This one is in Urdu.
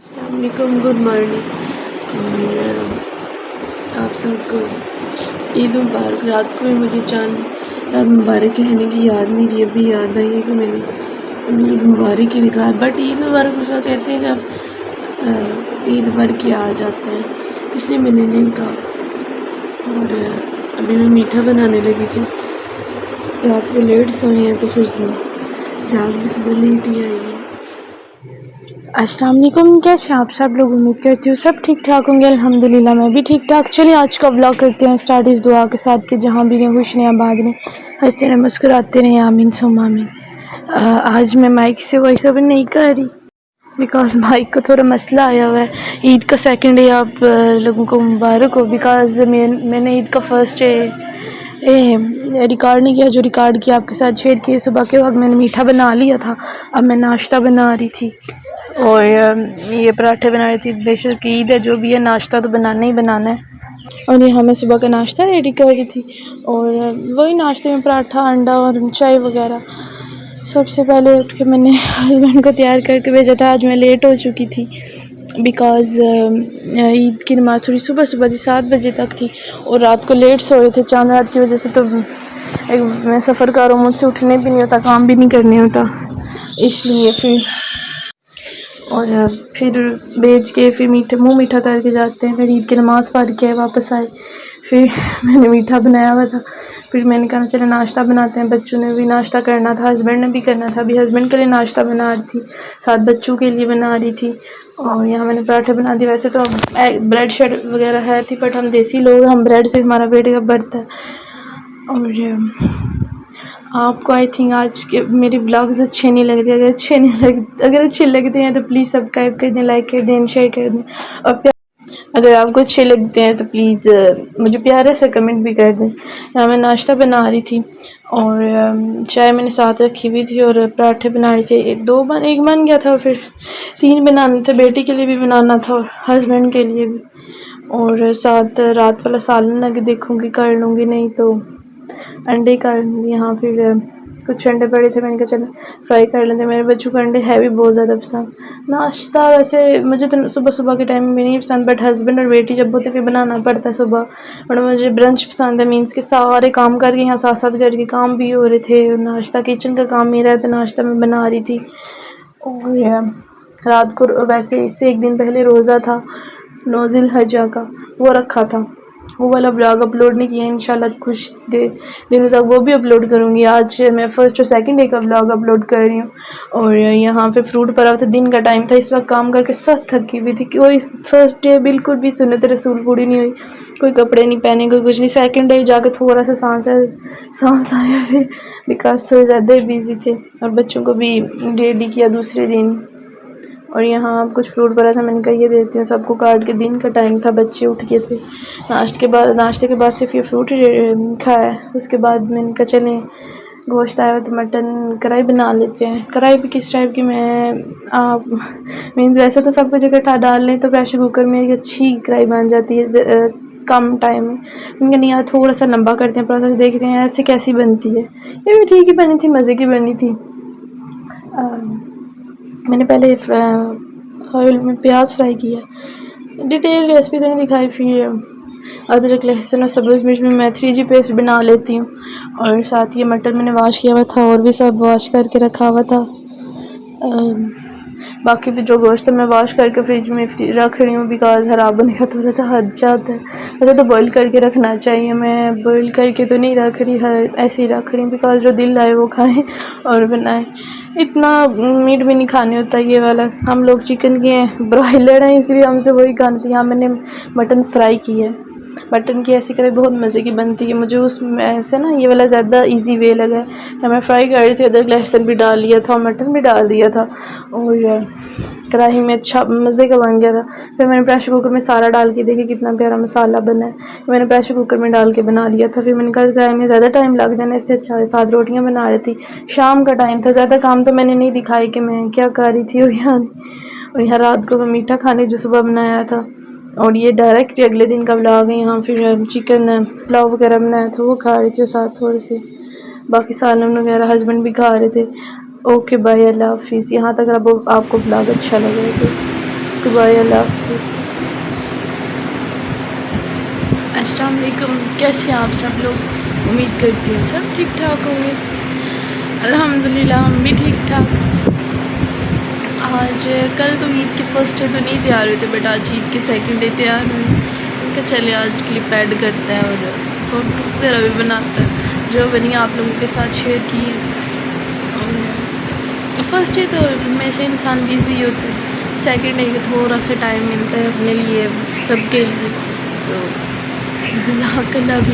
السلام علیکم، گڈ مارننگ۔ اور آپ سب کو عید مبارک۔ رات کو بھی مجھے چاند رات مبارک کہنے کی یاد نہیں رہی، ابھی یاد آئی ہے کہ میں نے عید مبارک ہی لکھا ہے، بٹ عید مبارک اس کا کہتے ہیں جب عید بھر کے آ جاتا ہے، اس لیے میں نے نہیں کہا۔ اور ابھی میں میٹھا بنانے لگی تھی، رات کو لیٹ سوئے ہیں تو پھر جاگ بھی صبح لیٹ ہی آئی ہے۔ السلام علیکم، کیسے آپ سب لوگ؟ امید کرتی ہوں سب ٹھیک ٹھاک ہوں گے، الحمدللہ میں بھی ٹھیک ٹھاک۔ چلیے آج کا ولاگ کرتے ہیں اسٹارٹ اس دعا کے ساتھ کہ جہاں بھی رہیں خوش رہیں آباد رہیں، ہنستے رہیں مسکراتے رہیں، آمین ثم آمین۔ آج میں مائک سے وائس اوور نہیں کر رہی بیکاز مائک کا تھوڑا مسئلہ آیا ہوا ہے۔ عید کا سیکنڈ ڈے آپ لوگوں کو مبارک ہو، بیکاز میں نے عید کا فرسٹ ڈے ریکارڈ نہیں کیا، جو ریکارڈ کیا آپ کے ساتھ شیئر کیے۔ صبح کے وقت میں نے میٹھا بنا لیا تھا، اب میں ناشتہ بنا رہی تھی اور یہ پراٹھے بنا رہی تھی۔ بے شک عید ہے، جو بھی ہے ناشتہ تو بنانا ہی بنانا ہے، اور یہاں میں صبح کا ناشتہ ریڈی کر رہی تھی، اور وہی ناشتے میں پراٹھا، انڈا اور چائے وغیرہ۔ سب سے پہلے اٹھ کے میں نے ہسبینڈ کو تیار کر کے بھیجا تھا، آج میں لیٹ ہو چکی تھی بیکاز عید کی نماز تھوڑی صبح تھی، 7 بجے تک تھی، اور رات کو لیٹ سو رہے تھے چاند رات کی وجہ سے، تو میں سفر کر رہا ہوں، مجھ سے اٹھنے بھی نہیں ہوتا، کام بھی نہیں کرنے ہوتا، اس لیے پھر بیچ کے پھر منہ میٹھا کر کے جاتے ہیں، پھر عید کی نماز پڑھ کے واپس آئے، پھر میں نے میٹھا بنایا ہوا تھا، پھر میں نے کہا چلے ناشتہ بناتے ہیں، بچوں نے بھی ناشتہ کرنا تھا، ہسبینڈ نے بھی کرنا تھا، ابھی ہسبینڈ کے لیے ناشتہ بنا رہی تھی، ساتھ بچوں کے لیے بنا رہی تھی، اور یہاں میں نے پراٹھے بنا دیے۔ ویسے تو بریڈ شیڈ وغیرہ ہے تھی، بٹ ہم دیسی لوگ ہیں، ہم بریڈ سے ہمارا پیٹ کا بھرتا ہے۔ اور آپ کو آئی تھنک آج کے میرے بلاگز اچھے نہیں لگ رہے، اگر اچھے لگتے ہیں تو پلیز سبسکرائب کر دیں، لائک کر دیں، شیئر کر دیں، اور اگر آپ کو اچھے لگتے ہیں تو پلیز مجھے پیارے سے کمنٹ بھی کر دیں۔ یہاں میں ناشتہ بنا رہی تھی، اور چائے میں نے ساتھ رکھی ہوئی تھی، اور پراٹھے بنا رہی تھی، ایک بن گیا تھا، پھر 3 بنانے تھے، بیٹی کے لیے بھی بنانا تھا اور ہسبینڈ کے لیے بھی، اور ساتھ رات والا سالن لگے دیکھوں گی کر لوں گی، نہیں تو انڈے کر لوں گی۔ یہاں پھر کچھ انڈے پڑے تھے، میں نے کہا چلو فرائی کر لیتے، میرے بچوں کو انڈے ہے بھی بہت زیادہ پسند۔ ناشتہ ویسے مجھے تو صبح کے ٹائم میں نہیں پسند، بٹ ہسبینڈ اور بیٹی جب ہوتے پھر بنانا پڑتا ہے صبح، اور مجھے برنچ پسند ہے، مینس کہ سارے کام کر کے، یہاں ساتھ گھر کے کام بھی ہو رہے تھے، ناشتہ کچن کا کام میرا ہے، تو ناشتہ میں بنا رہی تھی۔ اور رات کو ویسے اس سے ایک دن پہلے روزہ تھا 9 ذی الحجہ کا، وہ رکھا تھا، وہ والا ولاگ اپلوڈ نہیں کیا، انشاءاللہ کچھ دنوں تک وہ بھی اپلوڈ کروں گی۔ آج میں فرسٹ اور سیکنڈ ڈے کا ولاگ اپلوڈ کر رہی ہوں، اور یہاں پہ فروٹ پڑا تھا، دن کا ٹائم تھا، اس وقت کام کر کے سخت تھکی ہوئی تھی، کوئی فرسٹ ڈے بالکل بھی سنت رسول پوری نہیں ہوئی، کوئی کپڑے نہیں پہنے، کوئی کچھ نہیں۔ سیکنڈ ڈے جا کے تھوڑا سا سانس آیا پھر، بیکاز تھوڑے زیادہ بزی تھے، اور بچوں کو بھی ریڈی کیا دوسرے دن، اور یہاں کچھ فروٹ پڑا تھا، میں نے کہا یہ دیتی ہوں سب کو کاٹ کے، دن کا ٹائم تھا، بچے اٹھ گئے تھے، ناشتے کے بعد صرف یہ فروٹ کھایا، اس کے بعد میں نے کہا چلیں گوشت آیا ہوا تو مٹن کڑھائی بنا لیتے ہیں۔ کڑھائی بھی کس ٹائپ کی، میں مینز ویسے تو سب کچھ اکٹھا ڈال لیں تو پریشر کوکر میں ایک اچھی کڑھائی بن جاتی ہے کم ٹائم میں، ان کا نہیں یار تھوڑا سا لمبا کرتے ہیں پروسیس، دیکھتے ہیں ایسے کیسی بنتی ہے، یہ بھی ٹھیک ہی بنی تھی، مزے کی بنی تھی۔ میں نے پہلے آئل میں پیاز فرائی کیا، ڈیٹیل ریسپی تو نہیں دکھائی، پھر ادرک لہسن اور سبز مرچ میں 3G پیسٹ بنا لیتی ہوں، اور ساتھ یہ مٹن میں نے واش کیا ہوا تھا، اور بھی سب واش کر کے رکھا ہوا تھا، باقی بھی جو گوشت میں واش کر کے فریج میں رکھ رہی ہوں، بیکاز خراب ہونے کا تھوڑا سا خدشات ہے، ویسے تو بوائل کر کے رکھنا چاہیے، میں بوائل کر کے تو نہیں رکھ رہی، ایسے ہی رکھ رہی ہوں، بیکاز جو دل آئے وہ کھائیں اور بنائیں، اتنا میٹ بھی نہیں کھانے ہوتا یہ والا، ہم لوگ چکن کے برائلر ہیں، اس لیے ہم سے وہی کھانا تھا۔ یہاں میں نے مٹن فرائی کی ہے، مٹن کی ایسی کڑھائی بہت مزے کی بنتی ہے، مجھے اس میں سے نا یہ والا زیادہ ایزی وے لگا ہے، میں فرائی کر رہی تھی، ادرک لہسن بھی ڈال لیا تھا، مٹن بھی ڈال دیا تھا، اور کڑاہی میں اچھا مزے کا بن گیا تھا۔ پھر میں نے پریشر کوکر میں سارا ڈال کے دیکھا کتنا پیارا مسالہ بنا ہے، میں نے پریشر کوکر میں ڈال کے بنا لیا تھا، پھر میں نے کہا کڑاہی میں زیادہ ٹائم لگ جانا، اس سے اچھا ہے، 7 روٹیاں بنا رہی تھی، شام کا ٹائم تھا، زیادہ کام تو میں نے نہیں دکھائی کہ میں کیا کر رہی تھی، اور یہاں رات کو میں میٹھا کھانے جو صبح بنایا تھا، اور یہ ڈائریکٹ اگلے دن کا ولاگ ہے۔ یہاں پھر چکن پلاؤ وغیرہ بنایا تھا، وہ کھا رہی تھی، اور ساتھ تھوڑے سے باقی سالن وغیرہ ہسبینڈ بھی کھا رہے تھے۔ اوکے بائے، اللہ حافظ۔ یہاں تک اب آپ کو ولاگ اچھا لگے تو بائے، اللہ حافظ۔ السلام علیکم، کیسے ہیں آپ سب لوگ؟ امید کرتی ہوں سب ٹھیک ٹھاک ہوں گے۔ الحمدللہ ہم بھی ٹھیک ٹھاک۔ آج کل تو عید کے فرسٹ ڈے تو نہیں تیار ہوئے تھے، بٹ آج عید کے سیکنڈ ڈے تیار ہوئے، کہ چلے آج کلپ ایڈ کرتے ہیں اور فوٹو وغیرہ بھی بناتے ہیں، جو بنی آپ لوگوں کے ساتھ شیئر کی ہے۔ اور فرسٹ ڈے تو ہمیشہ انسان بیزی ہوتا ہے، سیکنڈ ڈے کا تھوڑا سا ٹائم ملتا ہے اپنے لیے، سب کے لیے، تو جزاک اللہ بھی